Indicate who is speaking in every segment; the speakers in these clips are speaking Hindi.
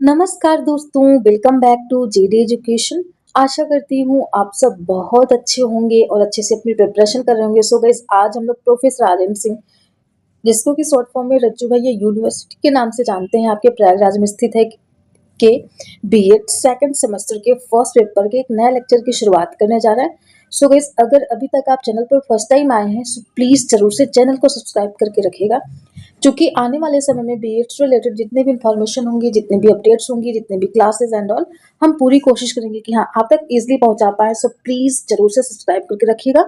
Speaker 1: नमस्कार दोस्तों, welcome back to JD education. आशा करती हूँ आप सब बहुत अच्छे होंगे और अच्छे से अपनी प्रिपरेशन कर रहे होंगे। सो गाइस, आज हम लोग प्रोफेसर आर्यन सिंह, जिसको कि शॉर्ट फॉर्म में रज्जू भैया यूनिवर्सिटी के नाम से जानते हैं, आपके प्रयागराज में स्थित है, के बीएड सेकंड सेमेस्टर के फर्स्ट पेपर के एक नए लेक्चर की शुरुआत करने जा रहा है। सो गाइस, अगर अभी तक आप चैनल पर फर्स्ट टाइम आए हैं सो प्लीज जरूर से चैनल को सब्सक्राइब करके रखिएगा, क्योंकि आने वाले समय में बीएड से रिलेटेड जितने भी इंफॉर्मेशन होंगी, जितने भी अपडेट्स होंगी, जितने भी क्लासेस एंड ऑल, हम पूरी कोशिश करेंगे कि हाँ आप तक इजिली पहुंचा पाए। सो प्लीज जरूर से सब्सक्राइब करके रखिएगा।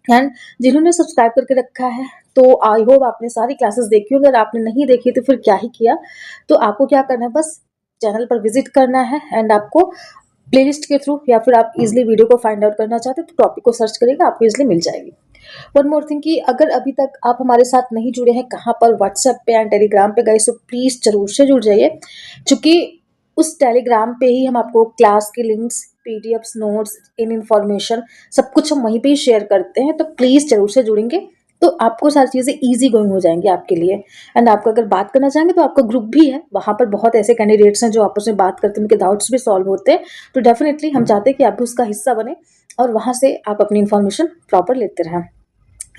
Speaker 1: एंड जिन्होंने सब्सक्राइब करके रखा है तो आई होप आपने सारी क्लासेस देखी होंगी। अगर आपने नहीं देखी तो फिर क्या ही किया। तो आपको क्या करना है, बस चैनल पर विजिट करना है एंड आपको प्लेलिस्ट के थ्रू या फिर आप इजिली वीडियो को फाइंड आउट करना चाहते हैं तो टॉपिक को सर्च करेगा, आपको इजिली मिल जाएगी। वन मोर थिंग कि अगर अभी तक आप हमारे साथ नहीं जुड़े हैं, कहाँ पर, व्हाट्सएप पे एंड टेलीग्राम पे गए, सो प्लीज जरूर से जुड़ जाइए, क्योंकि उस टेलीग्राम पे ही हम आपको क्लास के links, PDFs, notes, in information सब कुछ हम वहीं पे ही शेयर करते हैं। तो प्लीज जरूर से जुड़ेंगे तो आपको सारी चीज़ें ईजी गोइंग हो जाएंगी आपके लिए। एंड आपको अगर बात करना चाहेंगे तो आपका ग्रुप भी है, वहाँ पर बहुत ऐसे कैंडिडेट्स हैं जो आपस में बात करते हैं, उनके डाउट्स भी सॉल्व होते हैं। तो डेफिनेटली हम चाहते हैं कि आप भी उसका हिस्सा बने और वहाँ से आप अपनी इन्फॉर्मेशन प्रॉपर लेते रहें।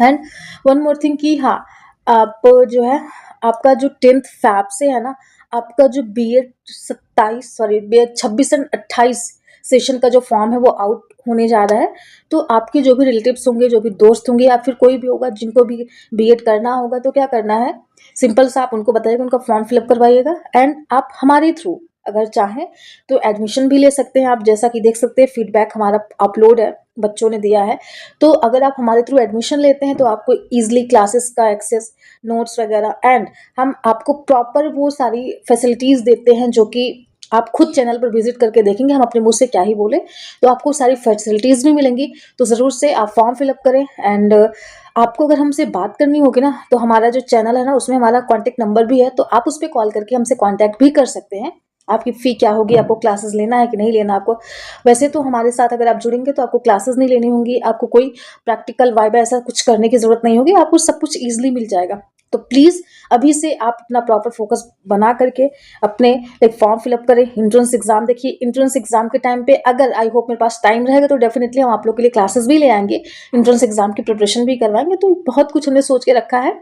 Speaker 1: एंड वन मोर थिंग कि हाँ, आप जो है, आपका जो 10th फैब से है ना, आपका जो BEd 27 sorry BEd 26 and 28 session का जो फॉर्म है वो आउट होने जा रहा है। तो आपके जो भी रिलेटिव्स होंगे, जो भी दोस्त होंगे या फिर कोई भी होगा जिनको भी बीएड करना होगा, तो क्या करना है, सिंपल सा आप उनको बताइएगा, उनका फॉर्म फिलअप करवाइएगा एंड आप हमारे थ्रू अगर चाहें तो एडमिशन भी ले सकते हैं। आप जैसा कि देख सकते हैं फीडबैक हमारा अपलोड है, बच्चों ने दिया है। तो अगर आप हमारे थ्रू एडमिशन लेते हैं तो आपको ईजिली क्लासेस का एक्सेस, नोट्स वगैरह, एंड हम आपको प्रॉपर वो सारी फैसिलिटीज़ देते हैं जो कि आप खुद चैनल पर विजिट करके देखेंगे, हम अपने मुंह से क्या ही बोले, तो आपको सारी फैसिलिटीज़ भी मिलेंगी। तो ज़रूर से आप फॉर्म फिलअप करें। एंड आपको अगर हमसे बात करनी होगी ना, तो हमारा जो चैनल है ना उसमें हमारा कॉन्टैक्ट नंबर भी है, तो आप उस पर कॉल करके हमसे कॉन्टैक्ट भी कर सकते हैं। आपकी फ़ी क्या होगी, आपको क्लासेस लेना है कि नहीं लेना आपको। वैसे तो हमारे साथ अगर आप जुड़ेंगे तो आपको क्लासेस नहीं लेनी होंगी, आपको कोई प्रैक्टिकल वाइवा ऐसा कुछ करने की ज़रूरत नहीं होगी, आपको सब कुछ ईजिली मिल जाएगा। तो प्लीज़ अभी से आप अपना प्रॉपर फोकस बना करके अपने एक फॉर्म फिलअप करें। एंट्रेंस एग्जाम देखिए, एंट्रेंस एग्जाम के टाइम पे अगर आई होप मेरे पास टाइम रहेगा तो डेफिनेटली हम आप लोग के लिए क्लासेस भी ले आएंगे, एंट्रेंस एग्जाम की प्रिपरेशन भी करवाएंगे। तो बहुत कुछ हमने सोच के रखा है।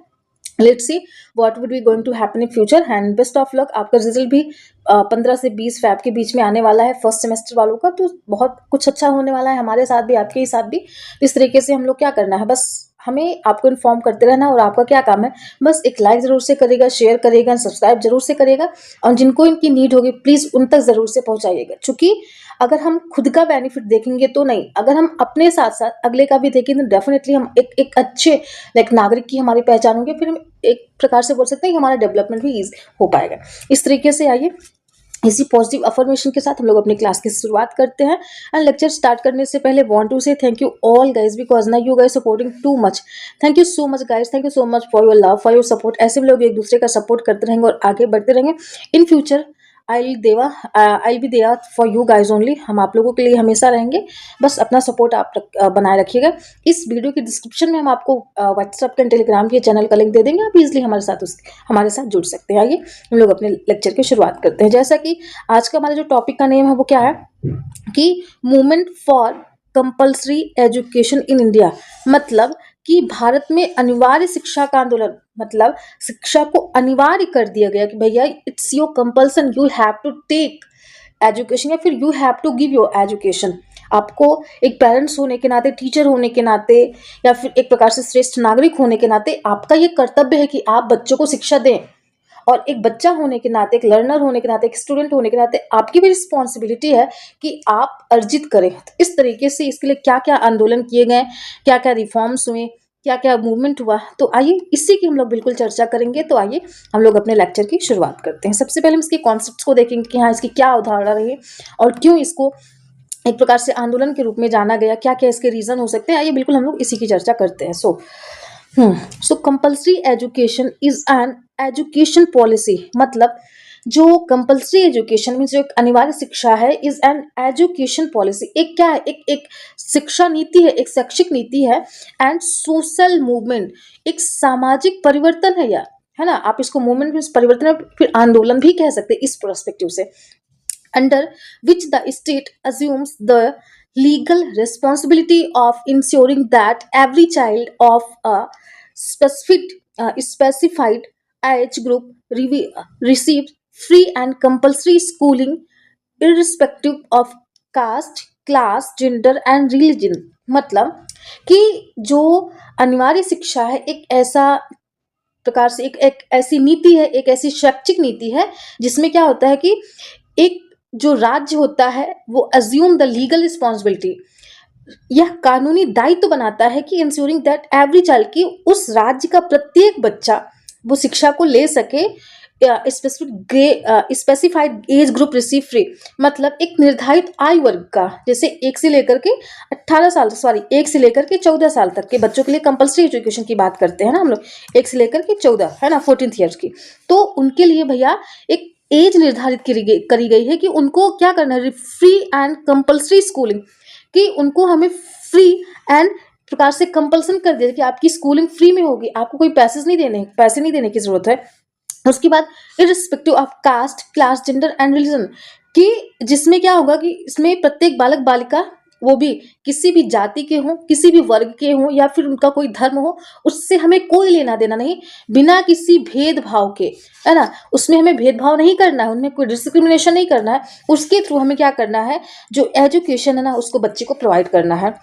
Speaker 1: Let's see what would be going to happen in future and best of luck. आपका रिजल्ट भी 15 से 20 फैब के बीच में आने वाला है फर्स्ट सेमेस्टर वालों का, तो बहुत कुछ अच्छा होने वाला है हमारे साथ भी, आपके ही साथ भी। इस तरीके से हम लोग क्या करना है, बस हमें आपको इन्फॉर्म करते रहना और आपका क्या काम है, बस एक लाइक जरूर से करेगा, शेयर करेगा, सब्सक्राइब जरूर से करेगा और जिनको इनकी नीड होगी प्लीज उन तक जरूर से पहुंचाइएगा। क्योंकि अगर हम खुद का बेनिफिट देखेंगे तो नहीं, अगर हम अपने साथ साथ अगले का भी देखेंगे तो डेफिनेटली हम एक अच्छे लाइक नागरिक की हमारी पहचान होगी, फिर हम एक प्रकार से बोल सकते हैं कि हमारा डेवलपमेंट भी हो पाएगा। इस तरीके से आइए, इसी पॉजिटिव अफर्मेशन के साथ हम लोग अपनी क्लास की शुरुआत करते हैं। एंड लेक्चर स्टार्ट करने से पहले want to say thank you all guys, because ना you guys supporting too much. Thank you so much guys, thank you so much for your love, for your support. ऐसे भी लोग एक दूसरे का सपोर्ट करते रहेंगे और आगे बढ़ते रहेंगे। इन फ्यूचर आई बी देवा फॉर यू गाइज ओनली। हम आप लोगों के लिए हमेशा रहेंगे, बस अपना सपोर्ट आप बनाए रखिएगा। इस वीडियो के डिस्क्रिप्शन में हम आपको व्हाट्सएप एंड टेलीग्राम के चैनल का लिंक दे देंगे, आप इजिली हमारे साथ जुड़ सकते हैं। आइए हम लोग अपने लेक्चर की शुरुआत करते हैं। जैसा कि आज का हमारा जो टॉपिक का नेम है वो क्या है कि movement for compulsory education in India, मतलब कि भारत में अनिवार्य शिक्षा का आंदोलन, मतलब शिक्षा को अनिवार्य कर दिया गया कि भैया it's your compulsion, you have to take education या फिर you have to give your education. आपको एक पेरेंट्स होने के नाते, टीचर होने के नाते या फिर एक प्रकार से श्रेष्ठ नागरिक होने के नाते आपका ये कर्तव्य है कि आप बच्चों को शिक्षा दें। और एक बच्चा होने के नाते, एक लर्नर होने के नाते, एक स्टूडेंट होने के नाते आपकी भी रिस्पॉन्सिबिलिटी है कि आप अर्जित करें। तो इस तरीके से इसके लिए क्या क्या आंदोलन किए गए, क्या क्या रिफॉर्म्स हुए, क्या क्या मूवमेंट हुआ, तो आइए इसी की हम लोग बिल्कुल चर्चा करेंगे। तो आइए हम लोग अपने लेक्चर की शुरुआत करते हैं। सबसे पहले हम इसके कॉन्सेप्ट्स को देखेंगे कि हाँ इसकी क्या अवधारणा रही और क्यों इसको एक प्रकार से आंदोलन के रूप में जाना गया, क्या क्या इसके रीजन हो सकते हैं। आइए बिल्कुल हम लोग इसी की चर्चा करते हैं। So compulsory education is an education policy, मतलब जो कंपल्सरी एजुकेशन में जो एक अनिवार्य शिक्षा है इज एन एजुकेशन पॉलिसी, एक क्या है, एक शिक्षा नीति है, एक शैक्षिक नीति है। एंड सोशल मूवमेंट, एक सामाजिक परिवर्तन है यार। है ना, आप इसको मूवमेंट भी, परिवर्तन, फिर आंदोलन भी कह सकते हैं इस पर्सपेक्टिव से, under which the state assumes the legal responsibility of ensuring that every child of a specified age group receives free and compulsory schooling irrespective of caste, class, gender and religion। मतलब कि जो अनिवार्य शिक्षा है एक ऐसा प्रकार से, एक ऐसी नीति है, एक ऐसी शैक्षिक नीति है जिसमें क्या होता है कि एक जो राज्य होता है वो अज्यूम द लीगल रिस्पॉन्सिबिलिटी, यह कानूनी दायित्व बनाता है कि इंश्योरिंग दैट एवरी चाइल्ड, की उस राज्य का प्रत्येक बच्चा वो शिक्षा को ले सके, specified age group receive free, मतलब एक निर्धारित आयु वर्ग का, जैसे 1 से लेकर के 18 साल, सॉरी 1 से लेकर के 14 साल तक के बच्चों के लिए कंपल्सरी एजुकेशन की बात करते हैं ना हम लोग, 1 से लेकर के 14, है ना, 14th ईयर्स की, तो उनके लिए भैया एक एज निर्धारित करी गई है कि उनको क्या करना है, फ्री एंड कंपल्सरी स्कूलिंग, कि उनको हमें फ्री एंड प्रकार से कंपल्सन कर दिया कि आपकी स्कूलिंग फ्री में होगी, आपको कोई पैसे नहीं देने की जरूरत है। उसके बाद irrespective of caste, class, gender and religion, कि जिसमें क्या होगा कि इसमें प्रत्येक बालक बालिका, वो भी किसी भी जाति के हों, किसी भी वर्ग के हों, या फिर उनका कोई धर्म हो, उससे हमें कोई लेना देना नहीं, बिना किसी भेदभाव के, है ना, उसमें हमें भेदभाव नहीं करना है, उनमें कोई डिस्क्रिमिनेशन नहीं करना है, उसके थ्रू हमें क्या करना है, जो एजुकेशन है ना उसको बच्चे को प्रोवाइड करना है।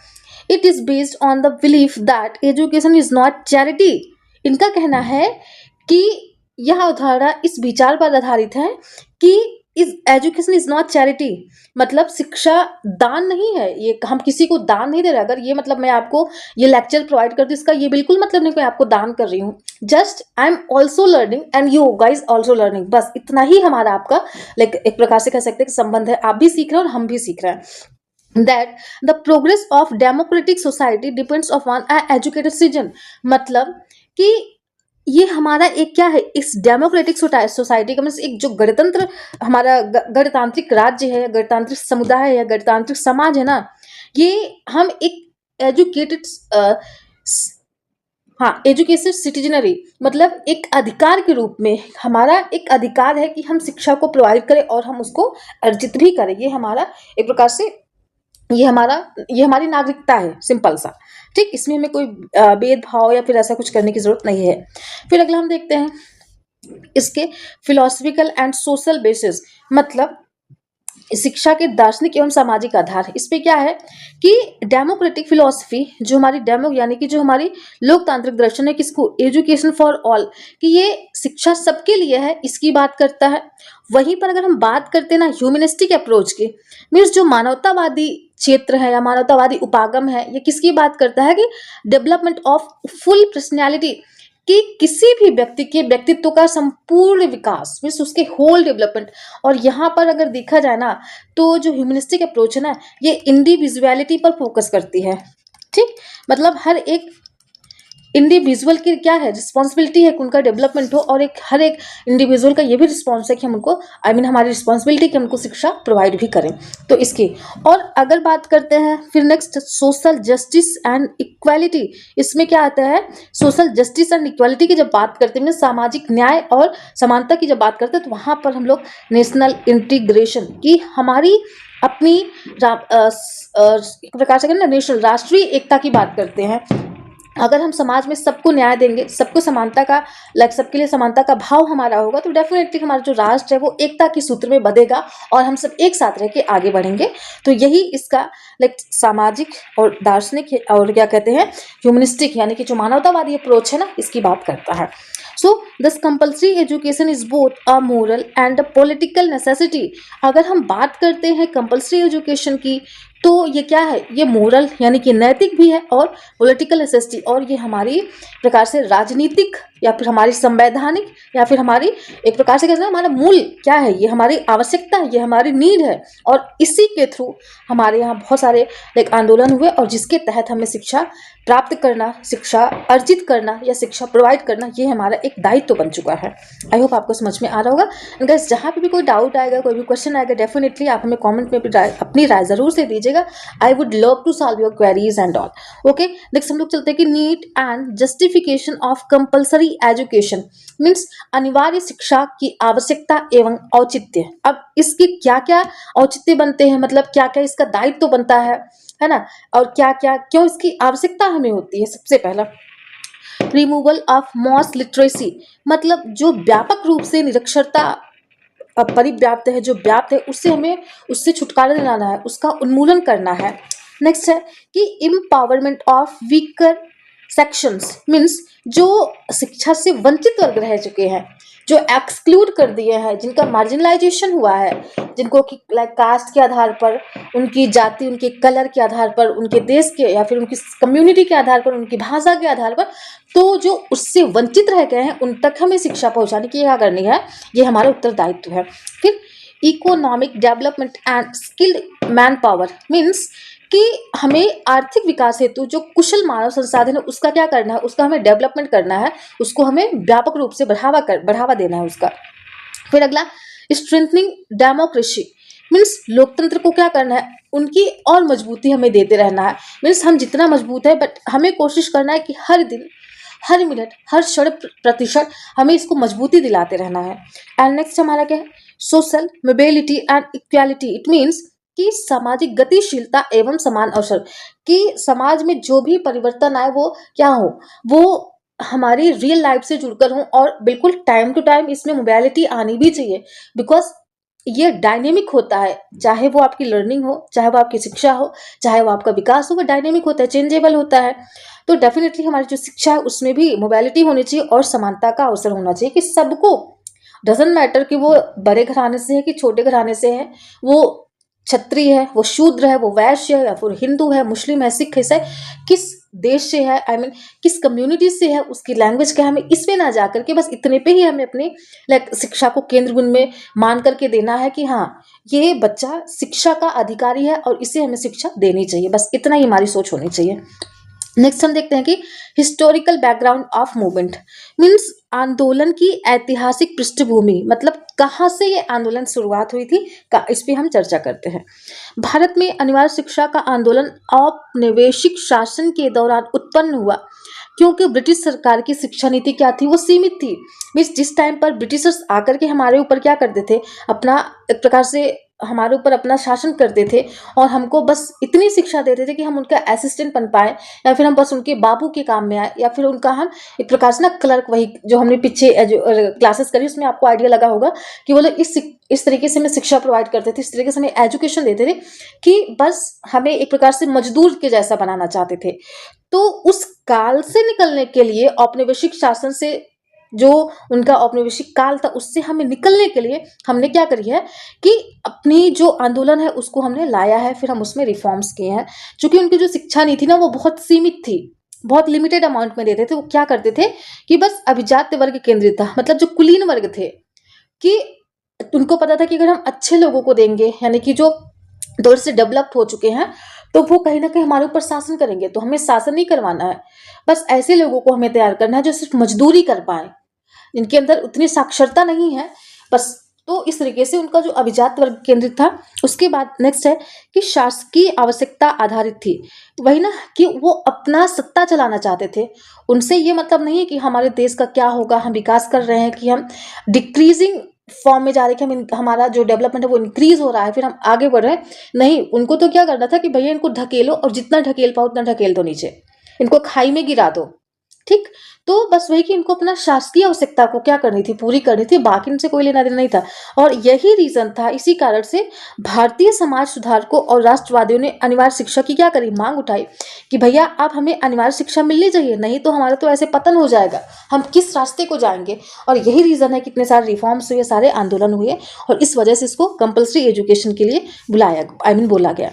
Speaker 1: It is based on the belief that education is not charity. इनका कहना है कि यह उदाहरण इस विचार पर आधारित है कि इस एजुकेशन इज नॉट चैरिटी, मतलब शिक्षा दान नहीं है, ये हम किसी को दान नहीं दे रहे। अगर ये मतलब मैं आपको ये लेक्चर प्रोवाइड करती हूँ, इसका ये बिल्कुल मतलब नहीं कि मैं आपको दान कर रही हूँ, just I am also learning and you guys also learning, बस इतना ही हमारा आपका लाइक एक प्रकार से कह सकते हैं कि संबंध है, आप भी सीख रहे हैं और हम भी सीख रहे हैं। That the progress of democratic society depends on an educated citizen, मतलब कि ये हमारा एक क्या है, इस डेमोक्रेटिक सोसाइटी का मतलब एक जो गणतंत्र, हमारा गणतांत्रिक राज्य है, गणतांत्रिक समुदाय है, गणतांत्रिक समाज है ना, ये हम एक एजुकेटेड, हाँ, एजुकेटेड सिटीजनरी, मतलब एक अधिकार के रूप में हमारा एक अधिकार है कि हम शिक्षा को प्रोवाइड करें और हम उसको अर्जित भी करें। ये हमारा एक प्रकार से ये हमारी नागरिकता है, सिंपल सा, ठीक। इसमें हमें कोई भेदभाव या फिर ऐसा कुछ करने की जरूरत नहीं है। फिर अगला हम देखते हैं इसके फिलोसफिकल एंड सोशल बेसिस, मतलब शिक्षा के दार्शनिक एवं सामाजिक आधार। इस पे क्या है कि डेमोक्रेटिक फिलोसफी, जो हमारी यानी कि जो हमारी लोकतांत्रिक दर्शन है, किसको, एजुकेशन फॉर ऑल, कि ये शिक्षा सबके लिए है, इसकी बात करता है। वहीं पर अगर हम बात करते हैं ना ह्यूमनिस्टिक अप्रोच की, मीन्स जो मानवतावादी क्षेत्र है या मानवतावादी उपागम है, ये किसकी बात करता है कि डेवलपमेंट ऑफ फुल पर्सनैलिटी, कि किसी भी व्यक्ति के व्यक्तित्व का संपूर्ण विकास, मीन्स उसके होल डेवलपमेंट। और यहाँ पर अगर देखा जाए ना तो जो ह्यूमनिस्टिक अप्रोच है ना, ये इंडिविजुअलिटी पर फोकस करती है, ठीक। मतलब हर एक इंडिविजुअल की क्या है, रिस्पॉन्सिबिलिटी है कि उनका डेवलपमेंट हो, और हर एक इंडिविजुअल का ये भी रिस्पॉन्स है कि हम उनको, हमारी रिस्पॉन्सिबिलिटी कि हम उनको शिक्षा प्रोवाइड भी करें। तो इसकी, और अगर बात करते हैं फिर next, social justice and equality, इसमें क्या आता है, सोशल जस्टिस एंड इक्वालिटी की जब बात करते हैं, सामाजिक न्याय और समानता की जब बात करते हैं, तो वहाँ पर हम लोग नेशनल इंटीग्रेशन की, हमारी अपनी एक प्रकार से ना नेशनल, राष्ट्रीय एकता की बात करते हैं। अगर हम समाज में सबको न्याय देंगे, सबको समानता का, सबके लिए समानता का भाव हमारा होगा, तो डेफिनेटली हमारा जो राष्ट्र है वो एकता के सूत्र में बंधेगा और हम सब एक साथ रह के आगे बढ़ेंगे। तो यही इसका सामाजिक और दार्शनिक और क्या कहते हैं, ह्यूमनिस्टिक, यानी कि जो मानवतावादी अप्रोच है ना, इसकी बात करता है। So this compulsory education is both a moral and a political necessity. अगर हम बात करते हैं कंपल्सरी एजुकेशन की, तो ये क्या है, ये मोरल यानी कि नैतिक भी है और पॉलिटिकल नेसेसिटी, और ये हमारी प्रकार से राजनीतिक या फिर हमारी संवैधानिक या फिर हमारी एक प्रकार से कहते हैं हमारा मूल क्या है, ये हमारी आवश्यकता है, ये हमारी नीड है। और इसी के थ्रू हमारे यहाँ बहुत सारे आंदोलन हुए और जिसके तहत हमें शिक्षा प्राप्त करना, शिक्षा अर्जित करना या शिक्षा प्रोवाइड करना, ये हमारा एक दायित्व बन चुका है। आई होप आपको समझ में आ रहा होगा। गाइस, जहाँ पे भी कोई डाउट आएगा, कोई भी क्वेश्चन आएगा, डेफिनेटली आप हमें कमेंट में भी अपनी राय ज़रूर से दीजिएगा। कीजिएगा। I would love to solve your queries and all. Okay, next हम लोग चलते हैं कि need and justification of compulsory education means अनिवार्य शिक्षा की आवश्यकता एवं औचित्य। अब इसके क्या क्या औचित्य बनते हैं, मतलब क्या क्या इसका दायित्व तो बनता है ना, और क्या क्या क्यों इसकी आवश्यकता हमें होती है। सबसे पहला, रिमूवल ऑफ मॉस लिटरेसी, मतलब जो व्यापक रूप से निरक्षरता परिव्याप्त है, जो व्याप्त है, उससे हमें उससे छुटकारा दिलाना है, उसका उन्मूलन करना है। नेक्स्ट है कि empowerment of weaker sections means जो शिक्षा से वंचित वर्ग रह चुके हैं, जो एक्सक्लूड कर दिए हैं, जिनका मार्जिनलाइजेशन हुआ है, जिनको कि लाइक कास्ट के आधार पर, उनकी जाति, उनके कलर के आधार पर, उनके देश के या फिर उनकी कम्युनिटी के आधार पर, उनकी भाषा के आधार पर, तो जो उससे वंचित रह गए हैं उन तक हमें शिक्षा पहुंचाने की क्या करनी है, ये हमारा उत्तरदायित्व है। फिर economic development and skilled man power means कि हमें आर्थिक विकास हेतु जो कुशल मानव संसाधन है उसका क्या करना है, उसका हमें डेवलपमेंट करना है, उसको हमें व्यापक रूप से बढ़ावा देना है उसका। फिर अगला, स्ट्रेंथनिंग डेमोक्रेसी मीन्स लोकतंत्र को क्या करना है, उनकी और मजबूती हमें देते रहना है। मीन्स हम जितना मजबूत है, बट हमें कोशिश करना है कि हर दिन, हर मिनट, हर क्षण प्रतिशत हमें इसको मजबूती दिलाते रहना है। एंड नेक्स्ट हमारा क्या है, social mobility and equality. It means कि सामाजिक गतिशीलता एवं समान अवसर, कि समाज में जो भी परिवर्तन आए वो क्या हो, वो हमारी रियल लाइफ से जुड़कर हो, और बिल्कुल टाइम टू टाइम इसमें मोबिलिटी आनी भी चाहिए, बिकॉज ये डायनेमिक होता है, चाहे वो आपकी लर्निंग हो, चाहे वो आपकी शिक्षा हो, चाहे वो आपका विकास हो, वो डायनेमिक होता है, चेंजेबल होता है। तो डेफिनेटली हमारी जो शिक्षा है उसमें भी मोबिलिटी होनी चाहिए और समानता का अवसर होना चाहिए, कि सबको, डजेंट मैटर कि वो बड़े घराने से है कि छोटे घराने से है, वो क्षत्रिय है, वो शूद्र है, वो वैश्य है, या फिर हिंदू है, मुस्लिम है, सिख है, किस देश से है, आई मीन किस कम्युनिटी से है, उसकी लैंग्वेज क्या है, हमें इसमें ना जा करके बस इतने पे ही हमें अपनी लाइक शिक्षा को केंद्र बिंदु में मान करके देना है कि हाँ, ये बच्चा शिक्षा का अधिकारी है और इसे हमें शिक्षा देनी चाहिए, बस इतना ही हमारी सोच होनी चाहिए। नेक्स्ट हम देखते हैं कि historical background of movement means आंदोलन की ऐतिहासिक पृष्ठभूमि, मतलब कहाँ से ये आंदोलन शुरुआत हुई थी, इस पे हम चर्चा करते हैं। भारत में अनिवार्य शिक्षा का आंदोलन औपनिवेशिक शासन के दौरान उत्पन्न हुआ, क्योंकि ब्रिटिश सरकार की शिक्षा नीति क्या थी, वो सीमित थी। मीन्स जिस टाइम पर ब्रिटिशर्स आकर के हमारे ऊपर क्या करते थे, अपना एक प्रकार से हमारे ऊपर अपना शासन करते थे, और हमको बस इतनी शिक्षा देते थे कि हम उनका असिस्टेंट बन पाए, या फिर हम बस उनके बाबू के काम में आए, या फिर उनका हम एक प्रकार से ना क्लर्क, वही जो हमने पीछे क्लासेस करी उसमें आपको आइडिया लगा होगा कि वो लोग इस तरीके से हमें शिक्षा प्रोवाइड करते थे, इस तरीके से हमें एजुकेशन देते थे कि बस हमें एक प्रकार से मजदूर के जैसा बनाना चाहते थे। तो उस काल से निकलने के लिए, औपनिवेशिक शासन से, जो उनका औपनिवेशिक काल था, उससे हमें निकलने के लिए हमने क्या करी है कि अपनी जो आंदोलन है उसको हमने लाया है, फिर हम उसमें रिफॉर्म्स किए हैं। चूंकि उनकी जो शिक्षा नीति ना वो बहुत सीमित थी, बहुत लिमिटेड अमाउंट में देते थे। वो क्या करते थे कि बस अभिजात्य वर्ग केंद्रित था, मतलब जो कुलीन वर्ग थे, कि उनको पता था कि अगर हम अच्छे लोगों को देंगे, यानी कि जो थोड़े से डेवलप्ड हो चुके हैं, तो वो कहीं ना कहीं हमारे ऊपर शासन करेंगे। तो हमें शासन नहीं करवाना है, बस ऐसे लोगों को हमें तैयार करना है जो सिर्फ मजदूरी कर पाए, जिनके अंदर उतनी साक्षरता नहीं है बस। तो इस तरीके से उनका जो अभिजात वर्ग केंद्रित था। उसके बाद नेक्स्ट है कि शासकीय आवश्यकता आधारित थी, वही ना कि वो अपना सत्ता चलाना चाहते थे। उनसे ये मतलब नहीं है कि हमारे देश का क्या होगा, हम विकास कर रहे हैं, कि हम डिक्रीजिंग फॉर्म में जा रहे हैं, कि हम हमारा जो डेवलपमेंट है वो इंक्रीज हो रहा है, फिर हम आगे बढ़ रहे हैं। नहीं, उनको तो क्या करना था कि भैया इनको ढकेलो, और जितना ढकेल पाओ उतना ढकेल दो नीचे, इनको खाई में गिरा दो। ठीक, तो बस वही कि इनको अपना शासकीय आवश्यकता को क्या करनी थी, पूरी करनी थी, बाकी इनसे कोई लेना देना नहीं था। और यही रीजन था, इसी कारण से भारतीय समाज सुधारकों और राष्ट्रवादियों ने अनिवार्य शिक्षा की क्या करी, मांग उठाई कि भैया अब हमें अनिवार्य शिक्षा मिलनी चाहिए, नहीं तो हमारा तो ऐसे पतन हो जाएगा, हम किस रास्ते को जाएंगे। और यही रीजन है कि इतने सारे रिफॉर्म्स हुए, सारे आंदोलन हुए, और इस वजह से इसको कंपल्सरी एजुकेशन के लिए बोला गया।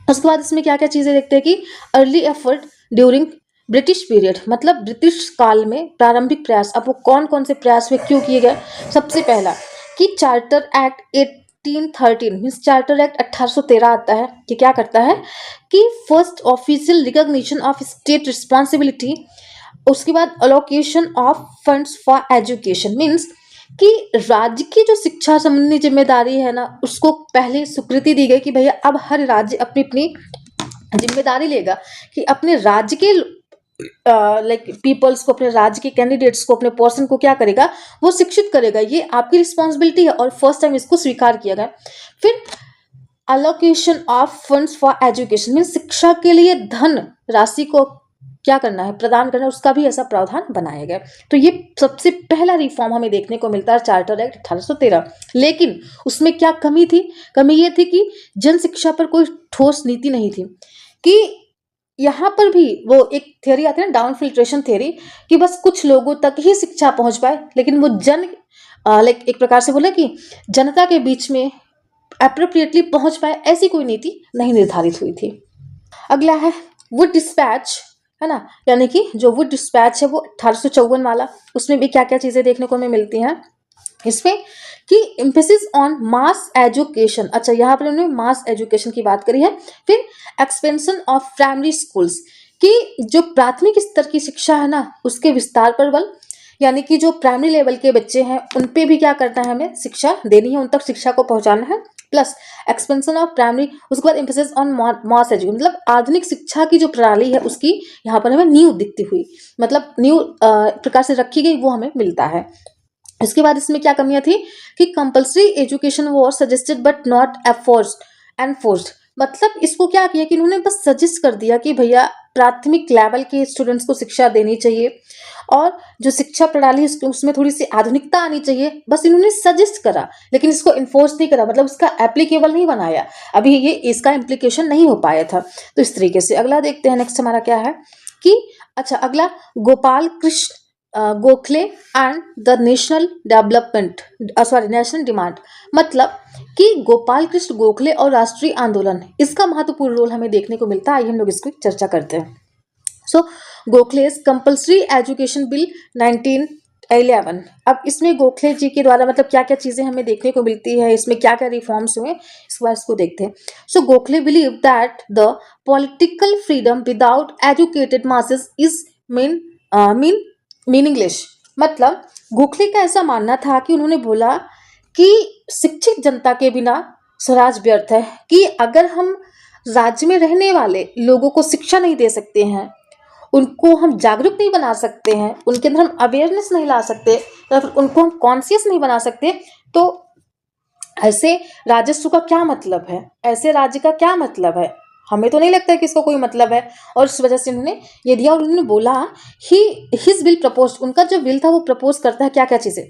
Speaker 1: उसके बाद इसमें क्या क्या चीजें देखते हैं कि early effort during British period, मतलब ब्रिटिश काल में प्रारंभिक प्रयास। अब वो कौन कौन से प्रयास हुए, क्यों किए गए। सबसे पहला कि charter act 1813 means charter act 1813 आता है, कि क्या करता है कि first official recognition of state responsibility. उसके बाद allocation of funds for education means कि राज्य की जो शिक्षा संबंधी जिम्मेदारी है ना, उसको पहले स्वीकृति दी गई कि भैया अब हर राज्य अपनी अपनी जिम्मेदारी लेगा कि अपने राज्य के लाइक पीपल्स को, अपने राज्य के कैंडिडेट्स को, अपने पर्सन को क्या करेगा, वो शिक्षित करेगा, ये आपकी रिस्पॉन्सिबिलिटी है। और फर्स्ट टाइम इसको स्वीकार किया गया। फिर allocation of funds for education, mean शिक्षा के लिए धन राशि को क्या करना है, प्रदान करना है, उसका भी ऐसा प्रावधान बनाया गया। तो ये सबसे पहला रिफॉर्म हमें देखने को मिलता है चार्टर एक्ट 1813। लेकिन उसमें क्या कमी थी? कमी ये थी कि जन शिक्षा पर कोई ठोस नीति नहीं थी। कि यहाँ पर भी वो एक थ्योरी आती है ना, डाउन फिल्ट्रेशन थ्योरी, कि बस कुछ लोगों तक ही शिक्षा पहुंच पाए, लेकिन वो लाइक एक प्रकार से बोले कि जनता के बीच में अप्रोप्रिएटली पहुंच पाए, ऐसी कोई नीति नहीं निर्धारित हुई थी। अगला है वुड डिस्पैच, है ना, यानी कि जो वुड डिस्पैच है वो 1854 वाला। उसमें भी क्या क्या चीजें देखने को हमें मिलती हैं इसमें, कि एम्फेसिस ऑन मास एजुकेशन। अच्छा, यहाँ पर उन्होंने मास एजुकेशन की बात करी है। फिर एक्सपेंशन ऑफ प्राइमरी स्कूल्स, कि जो प्राथमिक स्तर की शिक्षा है ना, उसके विस्तार पर बल, यानी कि जो प्राइमरी लेवल के बच्चे हैं उन पे भी क्या करना है, हमें शिक्षा देनी है, उन तक शिक्षा को पहुंचाना है। प्लस एक्सपेंशन ऑफ प्राइमरी, उसके बाद एम्फेसिस ऑन मास एजुकेशन, मतलब आधुनिक शिक्षा की जो प्रणाली है उसकी यहाँ पर हमें नींव दिखती हुई, मतलब नींव प्रकार से रखी गई, वो हमें मिलता है। इसके बाद इसमें क्या कमियां थी कि compulsory education was suggested but not enforced, मतलब इसको क्या किया कि इन्होंने बस सजेस्ट कर दिया कि भैया प्राथमिक लेवल के स्टूडेंट्स को शिक्षा देनी चाहिए, और जो शिक्षा प्रणाली है उसमें थोड़ी सी आधुनिकता आनी चाहिए, बस इन्होंने सजेस्ट करा, लेकिन इसको इन्फोर्स नहीं करा, मतलब इसका एप्लीकेबल नहीं बनाया। अभी ये इसका इम्प्लीकेशन नहीं हो पाया था। तो इस तरीके से अगला देखते हैं, नेक्स्ट हमारा क्या है कि अच्छा अगला Gopal Krishna Gokhale and the national development national demand, मतलब कि गोपाल कृष्ण गोखले और राष्ट्रीय आंदोलन, इसका महत्वपूर्ण रोल हमें देखने को मिलता है। आइए हम लोग इसको चर्चा करते हैं। सो गोखलेस कंपल्सरी एजुकेशन बिल 1911। अब इसमें गोखले जी के द्वारा मतलब क्या क्या चीजें हमें देखने को मिलती है, इसमें क्या क्या रिफॉर्म्स हुए, इस बार इसको देखते हैं। So Gokhale believe that the political freedom without educated masses is meaningless, मतलब गोखले का ऐसा मानना था कि उन्होंने बोला कि शिक्षित जनता के बिना स्वराज व्यर्थ है, कि अगर हम राज्य में रहने वाले लोगों को शिक्षा नहीं दे सकते हैं, उनको हम जागरूक नहीं बना सकते हैं, उनके अंदर हम अवेयरनेस नहीं ला सकते, या फिर उनको हम कॉन्शियस नहीं बना सकते, तो ऐसे राजस्व का क्या मतलब है, ऐसे राज्य का क्या मतलब है? हमें तो नहीं लगता है कि इसको कोई मतलब है। और इस वजह से उन्होंने ये दिया, और उन्होंने बोला हिज बिल प्रपोज, उनका जो बिल था वो प्रपोज करता है क्या क्या चीजें,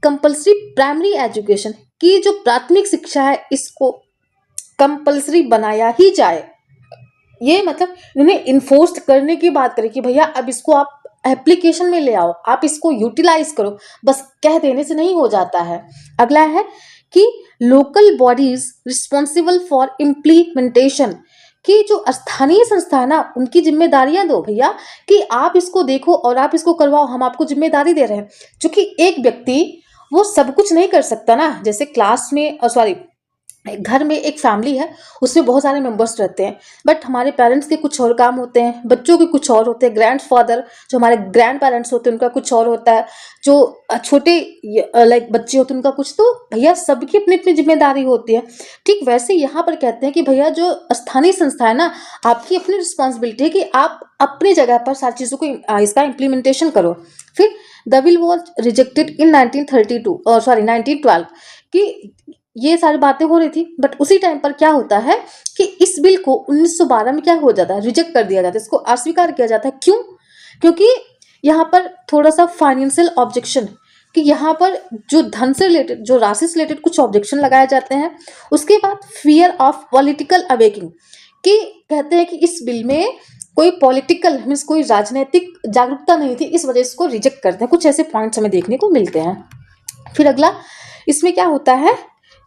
Speaker 1: कंपल्सरी प्राइमरी एजुकेशन, की जो प्राथमिक शिक्षा है इसको कंपल्सरी बनाया ही जाए। ये मतलब इन्होंने इन्फोर्स करने की बात करी कि भैया अब इसको आप एप्लीकेशन में ले आओ, आप इसको यूटिलाइज करो, बस कह देने से नहीं हो जाता है। अगला है कि local bodies responsible for implementation, कि जो स्थानीय संस्था है ना उनकी जिम्मेदारियां दो भैया, कि आप इसको देखो और आप इसको करवाओ, हम आपको जिम्मेदारी दे रहे हैं। क्योंकि एक व्यक्ति वो सब कुछ नहीं कर सकता ना, जैसे क्लास में सॉरी घर में एक फैमिली है, उसमें बहुत सारे मेंबर्स रहते हैं, बट हमारे पेरेंट्स के कुछ और काम होते हैं, बच्चों के कुछ और होते हैं, ग्रैंडफादर जो हमारे ग्रैंड पेरेंट्स होते हैं उनका कुछ और होता है, जो छोटे लाइक बच्चे होते हैं उनका कुछ, तो भैया सबकी अपनी अपनी जिम्मेदारी होती है। ठीक वैसे यहाँ पर कहते हैं कि भैया जो स्थानीय संस्था है ना, आपकी अपनी रिस्पॉन्सिबिलिटी है कि आप अपनी जगह पर सारी चीज़ों को इसका इम्प्लीमेंटेशन करो। फिर the bill was rejected in 1912, कि ये सारी बातें हो रही थी, बट उसी टाइम पर क्या होता है कि इस बिल को 1912 में क्या हो जाता है, रिजेक्ट कर दिया जाता है, इसको अस्वीकार किया जाता है। क्यों? क्योंकि यहाँ पर थोड़ा सा फाइनेंशियल ऑब्जेक्शन, कि यहाँ पर जो धन से रिलेटेड, जो राशि से रिलेटेड कुछ ऑब्जेक्शन लगाए जाते हैं। उसके बाद फियर ऑफ पॉलिटिकल अवेकिंग, कि कहते हैं कि इस बिल में कोई पॉलिटिकल मीन्स कोई राजनीतिक जागरूकता नहीं थी, इस वजह से इसको रिजेक्ट करते हैं। कुछ ऐसे पॉइंट्स हमें देखने को मिलते हैं। फिर अगला इसमें क्या होता है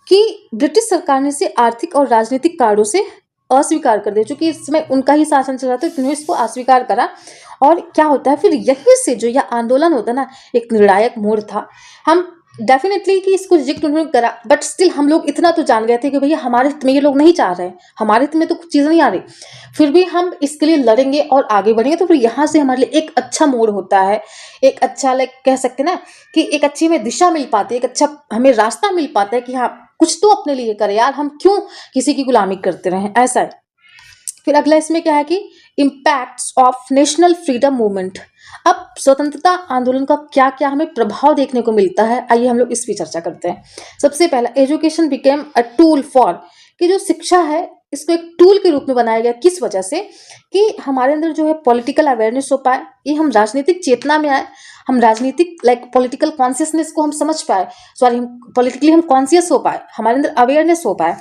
Speaker 1: कि ब्रिटिश सरकार ने इसे आर्थिक और राजनीतिक कारणों से अस्वीकार कर दिया, क्योंकि इस समय उनका ही शासन चल रहा था, उन्होंने इसको अस्वीकार करा। और क्या होता है फिर यहीं से जो यह आंदोलन होता है ना, एक निर्णायक मोड़ था। हम डेफिनेटली कि इसको रिजेक्ट उन्होंने करा, बट स्टिल हम लोग इतना तो जान गए थे कि भैया हमारे हित में ये लोग नहीं चाह रहे हैं, हमारे हित में तो कुछ चीज़ नहीं आ रही, फिर भी हम इसके लिए लड़ेंगे और आगे बढ़ेंगे, तो फिर यहाँ से हमारे लिए एक अच्छा मोड़ होता है, एक अच्छा लाइक कह सकते हैं ना कि एक अच्छी हमें दिशा मिल पाती है, एक अच्छा हमें रास्ता मिल पाता है कि हाँ कुछ तो अपने लिए करें यार, हम क्यों किसी की गुलामी करते रहें, ऐसा है। फिर अगला इसमें क्या है कि impacts of national freedom movement. अब स्वतंत्रता आंदोलन का क्या क्या हमें प्रभाव देखने को मिलता है, आइए हम लोग इस पर चर्चा करते हैं। सबसे पहला, education became a tool for, कि जो शिक्षा है इसको एक टूल के रूप में बनाया गया, किस वजह से कि हमारे अंदर जो है पॉलिटिकल अवेयरनेस हो पाए, ये हम राजनीतिक चेतना में आए, हम राजनीतिक लाइक पॉलिटिकल कॉन्शियसनेस को हम समझ पाए, सॉरी हम पॉलिटिकली हम कॉन्शियस हो पाए, हमारे अंदर अवेयरनेस हो पाए।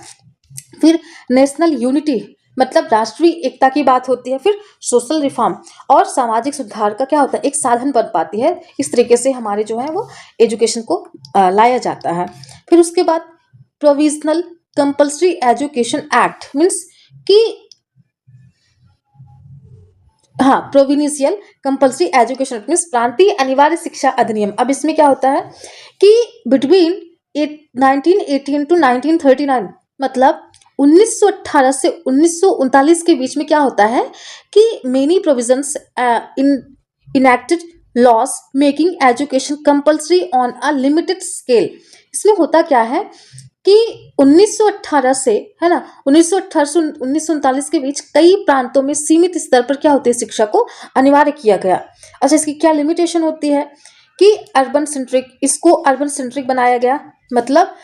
Speaker 1: फिर नेशनल यूनिटी, मतलब राष्ट्रीय एकता की बात होती है। फिर सोशल रिफॉर्म और सामाजिक सुधार का क्या होता है, एक साधन बन पाती है। इस तरीके से हमारे जो है वो एजुकेशन को लाया जाता है। फिर उसके बाद provisional compulsory education act means कि हाँ, प्रोविनिशियल कंपल्सरी एजुकेशन मीन्स प्रांतीय अनिवार्य शिक्षा अधिनियम। अब इसमें क्या होता है कि बिटवीन 1918 टू 1939, मतलब 1918 से 1939 के बीच में क्या होता है कि many provisions in enacted loss making education compulsory on a limited scale. इसमें होता क्या है कि 1918 से, है ना, 1918 से 1939 के बीच कई प्रांतों में सीमित स्तर पर क्या होती है, शिक्षा को अनिवार्य किया गया। अच्छा, इसकी क्या लिमिटेशन होती है कि अर्बन सेंट्रिक, इसको अर्बन सेंट्रिक बनाया गया, मतलब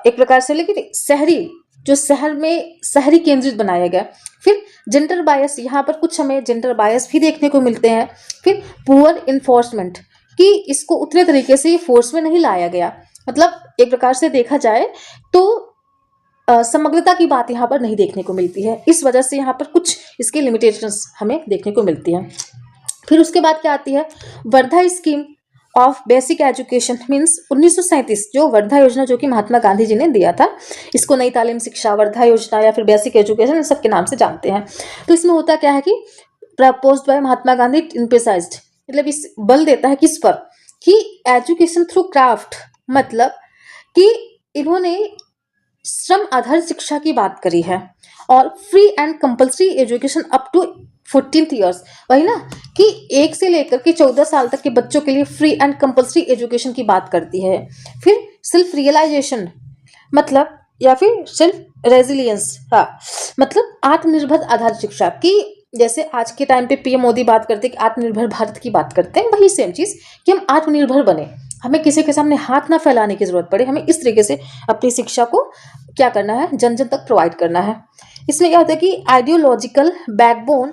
Speaker 1: एक प्रकार से, लेकिन शहरी, जो शहर में शहरी केंद्रित बनाया गया। फिर जेंडर बायस, यहाँ पर कुछ हमें जेंडर बायस भी देखने को मिलते हैं। फिर पुअर इन्फोर्समेंट, कि इसको उतने तरीके से फोर्स में नहीं लाया गया, मतलब एक प्रकार से देखा जाए तो समग्रता की बात यहाँ पर नहीं देखने को मिलती है। इस वजह से यहाँ पर कुछ इसके लिमिटेशंस हमें देखने को मिलती हैं। फिर उसके बाद क्या आती है, Wardha scheme of basic education means 1937, जो वर्धा योजना जो कि महात्मा गांधी जी ने दिया था, इसको नई तालीम शिक्षा, वर्धा योजना या फिर बेसिक एजुकेशन, इन सब के नाम से जानते हैं। तो इसमें होता क्या है कि proposed by Mahatma Gandhi emphasised, मतलब इस बल देता है किस पर, कि एजुकेशन थ्रू क्राफ्ट, मतलब कि इन्होंने श्रम आधारित शिक्षा की बात करी है, और free and compulsory education up to 14th years, वही ना कि 1 से लेकर के 14 साल तक के बच्चों के लिए फ्री एंड कंपल्सरी एजुकेशन की बात करती है। फिर सेल्फ रियलाइजेशन, मतलब या फिर सेल्फ रेजिलियंस, हाँ, मतलब आत्मनिर्भर आधारित शिक्षा की, जैसे आज के टाइम पे पीएम मोदी बात करते हैं कि आत्मनिर्भर भारत की बात करते हैं, वही सेम चीज कि हम आत्मनिर्भर बने, हमें किसी के सामने हाथ ना फैलाने की जरूरत पड़े, हमें इस तरीके से अपनी शिक्षा को क्या करना है, जन जन तक प्रोवाइड करना है। इसमें क्या होता है कि ideological backbone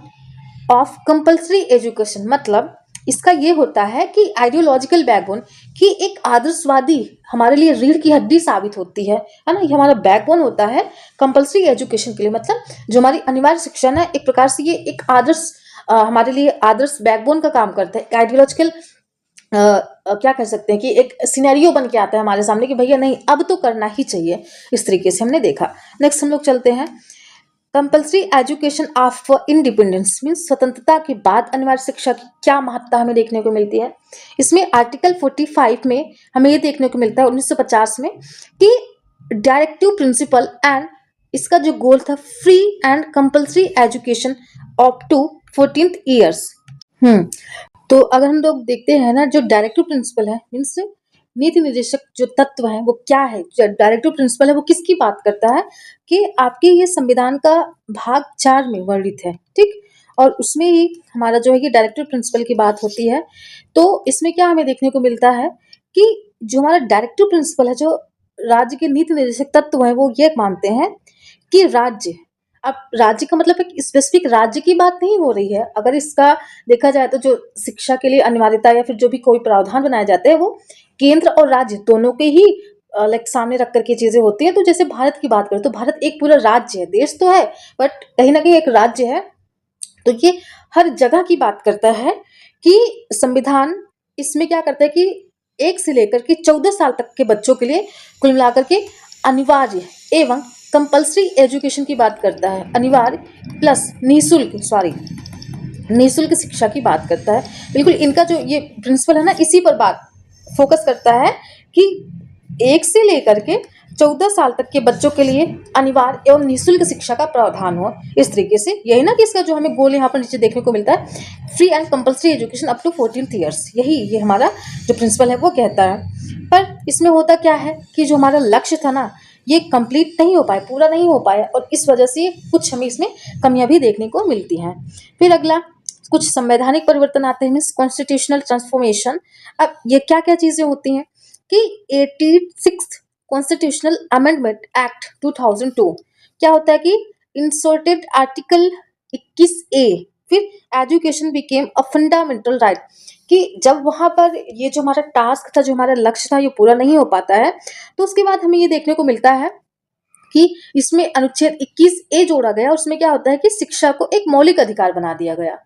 Speaker 1: of compulsory education, मतलब इसका ये होता है कि आइडियोलॉजिकल बैकबोन, कि एक आदर्शवादी हमारे लिए रीढ़ की हड्डी साबित होती है ना, ये हमारा बैकबोन होता है कंपल्सरी एजुकेशन के लिए, मतलब जो हमारी अनिवार्य शिक्षा ना, एक प्रकार से ये एक आदर्श हमारे लिए आदर्श बैकबोन का काम करता है। आइडियोलॉजिकल क्या कर सकते हैं कि एक सिनेरियो बन के आता है हमारे सामने कि भैया नहीं, अब तो करना ही चाहिए, इस तरीके से हमने देखा। नेक्स्ट हम लोग चलते हैं, compulsory education after independence means स्वतंत्रता के बाद अनिवार्य शिक्षा की क्या महत्ता हमें देखने को मिलती है। इसमें आर्टिकल 45 में हमें ये देखने को मिलता है 1950 में कि डायरेक्टिव प्रिंसिपल एंड इसका जो गोल था free and compulsory education up to 14th years. तो अगर हम लोग देखते हैं ना, जो डायरेक्टिव प्रिंसिपल है मीन्स नीति निर्देशक जो तत्व है वो क्या है, जो डायरेक्टिव प्रिंसिपल है वो किसकी बात करता है कि आपके ये संविधान का भाग 4 में वर्णित है, ठीक, और उसमें ही हमारा जो है ये डायरेक्टिव प्रिंसिपल की बात होती है। तो इसमें क्या हमें देखने को मिलता है कि जो हमारा डायरेक्टिव प्रिंसिपल है, जो राज्य के नीति निर्देशक तत्व है, वो ये मानते हैं कि राज्य, अब राज्य का मतलब एक स्पेसिफिक राज्य की बात नहीं हो रही है, अगर इसका देखा जाए तो जो शिक्षा के लिए अनिवार्यता या फिर जो भी कोई प्रावधान बनाए जाते हैं वो केंद्र और राज्य दोनों के ही लाइक सामने रख करके चीजें होती हैं। तो जैसे भारत की बात करें तो भारत एक पूरा राज्य है, देश तो है बट कहीं ना कहीं एक राज्य है। तो ये हर जगह की बात करता है कि संविधान इसमें क्या करता है कि 1 से लेकर के 14 साल तक के बच्चों के लिए कुल मिलाकर के अनिवार्य एवं कंपल्सरी एजुकेशन की बात करता है, अनिवार्य प्लस निःशुल्क शिक्षा की बात करता है। बिल्कुल इनका जो ये प्रिंसिपल है ना, इसी पर बात फोकस करता है कि 1 से लेकर के 14 साल तक के बच्चों के लिए अनिवार्य एवं निःशुल्क शिक्षा का प्रावधान हो। इस तरीके से यही ना कि इसका जो हमें गोल यहाँ पर नीचे देखने को मिलता है, free and compulsory education up to 14th years, यही ये हमारा जो प्रिंसिपल है वो कहता है। पर इसमें होता क्या है कि जो हमारा लक्ष्य था ना, ये कंप्लीट नहीं हो पाया, पूरा नहीं हो पाया, और इस वजह से कुछ हमें इसमें कमियां भी देखने को मिलती हैं। फिर अगला, कुछ संवैधानिक परिवर्तन आते हैं, मीन्स कॉन्स्टिट्यूशनल ट्रांसफॉर्मेशन। अब ये क्या क्या चीजें होती हैं कि 86th कॉन्स्टिट्यूशनल अमेंडमेंट एक्ट 2002 क्या होता है कि इंसर्टेड आर्टिकल 21A, फिर education became a fundamental right, कि जब वहां पर ये जो हमारा टास्क था, जो हमारा लक्ष्य था, ये पूरा नहीं हो पाता है, तो उसके बाद हमें ये देखने को मिलता है कि इसमें अनुच्छेद 21A जोड़ा गया। उसमें क्या होता है कि शिक्षा को एक मौलिक अधिकार बना दिया गया।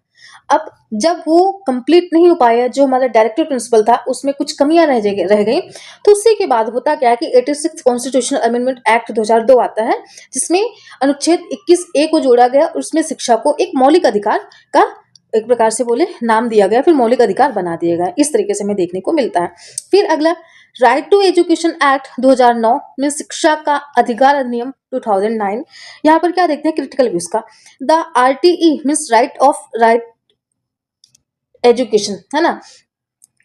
Speaker 1: अब जब वो कंप्लीट नहीं हो पाया, जो हमारा डायरेक्टिव प्रिंसिपल था उसमें कुछ कमियां रह गई, तो उसी के बाद होता क्या है कि 86 कॉन्स्टिट्यूशनल अमेंडमेंट एक्ट 2002 आता है, जिसमें अनुच्छेद 21A को जोड़ा गया। उसमें शिक्षा को एक मौलिक अधिकार का एक प्रकार से बोले नाम दिया गया, फिर मौलिक अधिकार बना दिया गया। इस तरीके से हमें देखने को मिलता है। फिर अगला, राइट टू एजुकेशन एक्ट 2009 में शिक्षा का अधिकार अधिनियम 2009, यहाँ पर क्या देखते हैं क्रिटिकल व्यूज का। The RTE means right education, है ना,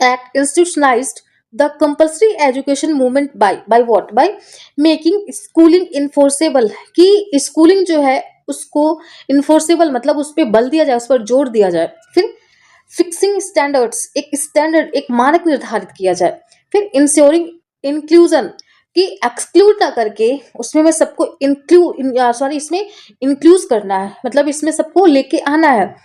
Speaker 1: act institutionalised the compulsory education movement by what, by making schooling enforceable, कि स्कूलिंग जो है उसको इन्फोर्सेबल मतलब उस पर बल दिया जाए, उस पर जोर दिया जाए। फिर फिक्सिंग स्टैंडर्ड्स, एक मानक निर्धारित किया जाए। फिर इंश्योरिंग इंक्लूजन, कि एक्सक्लूड ना करके उसमें मैं सबको इसमें इंक्लूज करना है, मतलब इसमें सबको लेके आना है।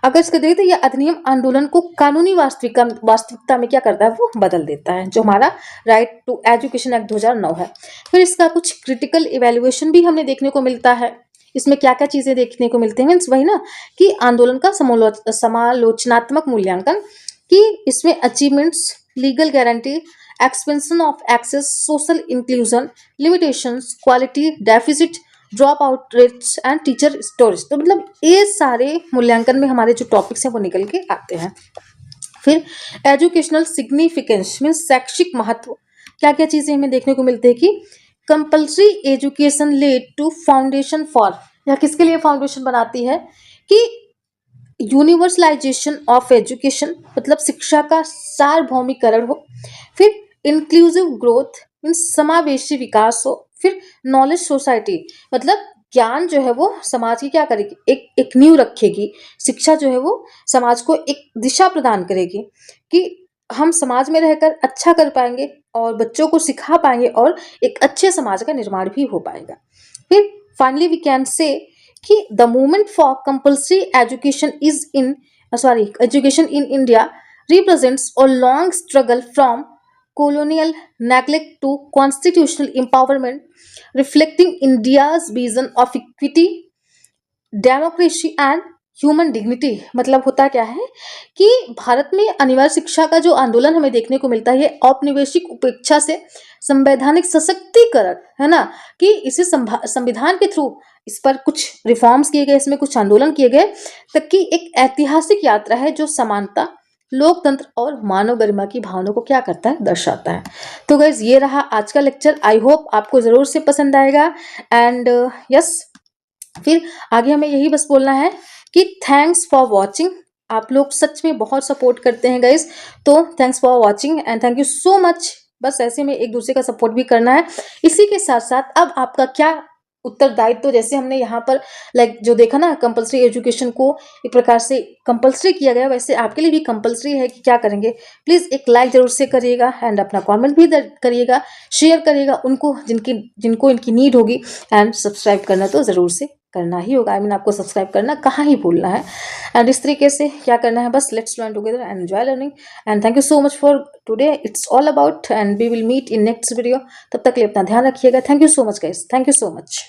Speaker 1: अगर इसको देखें तो यह अधिनियम आंदोलन को कानूनी वास्तविकता में क्या करता है, वो बदल देता है, जो हमारा राइट टू एजुकेशन एक्ट 2009 है। फिर इसका कुछ क्रिटिकल इवेल्युएशन भी हमें देखने को मिलता है। इसमें क्या क्या चीजें देखने को मिलती हैं, मीन्स वही ना कि आंदोलन का समालोचनात्मक मूल्यांकन, कि इसमें achievements, legal guarantee, expansion of access, social inclusion, limitations, quality deficit, drop out rates and teacher storage. तो मतलब ये सारे मूल्यांकन में हमारे जो टॉपिक्स हैं वो निकल के आते हैं। फिर एजुकेशनल सिग्निफिकेंस मीन्स शैक्षिक महत्व, क्या क्या चीजें हमें देखने को मिलती है कि compulsory education led to foundation for, यह किसके लिए फाउंडेशन बनाती है कि यूनिवर्सलाइजेशन ऑफ एजुकेशन, मतलब शिक्षा का सार्वभौमिकरण हो। फिर इंक्लूसिव ग्रोथ मीन्स समावेशी विकास हो। फिर नॉलेज सोसाइटी, मतलब ज्ञान जो है वो समाज की क्या करेगी, एक नींव रखेगी। शिक्षा जो है वो समाज को एक दिशा प्रदान करेगी कि हम समाज में रहकर अच्छा कर पाएंगे और बच्चों को सिखा पाएंगे और एक अच्छे समाज का निर्माण भी हो पाएगा। फिर फाइनली वी कैन से कि the movement for compulsory education in India represents a long struggle from colonial neglect to constitutional empowerment, reflecting India's vision of equity, democracy and human dignity. मतलब होता क्या है कि भारत में अनिवार्य शिक्षा का जो आंदोलन हमें देखने को मिलता है, औपनिवेशिक उपेक्षा से संवैधानिक सशक्तिकरण, है ना, कि इसे संविधान के थ्रू इस पर कुछ रिफॉर्म्स किए गए, इसमें कुछ आंदोलन किए गए, तक की एक ऐतिहासिक यात्रा है जो समानता, लोकतंत्र और मानव गरिमा की भावना को क्या करता है, दर्शाता है। तो गाइज ये रहा आज का लेक्चर। आई होप आपको जरूर से पसंद आएगा। एंड यस, फिर आगे हमें यही बस बोलना है कि थैंक्स फॉर वॉचिंग। आप लोग सच में बहुत सपोर्ट करते हैं गाइज, तो thanks for watching and thank you so much. बस ऐसे में एक दूसरे का सपोर्ट भी करना है। इसी के साथ साथ अब आपका क्या उत्तरदायित्व, तो जैसे हमने यहाँ पर लाइक जो देखा ना कंपल्सरी एजुकेशन को एक प्रकार से कंपल्सरी किया गया, वैसे आपके लिए भी कंपल्सरी है कि क्या करेंगे, प्लीज़ एक लाइक जरूर से करिएगा एंड अपना कमेंट भी करिएगा, शेयर करिएगा उनको जिनको इनकी नीड होगी, एंड सब्सक्राइब करना तो ज़रूर से करना ही होगा। आई मीन आपको सब्सक्राइब करना कहाँ ही भूलना है। एंड इस तरीके से क्या करना है, बस let's learn together and enjoy learning. And thank you so much for today, it's all about, and we will meet in next video. तब तक के लिए अपना ध्यान रखिएगा। Thank you so much guys, thank you so much.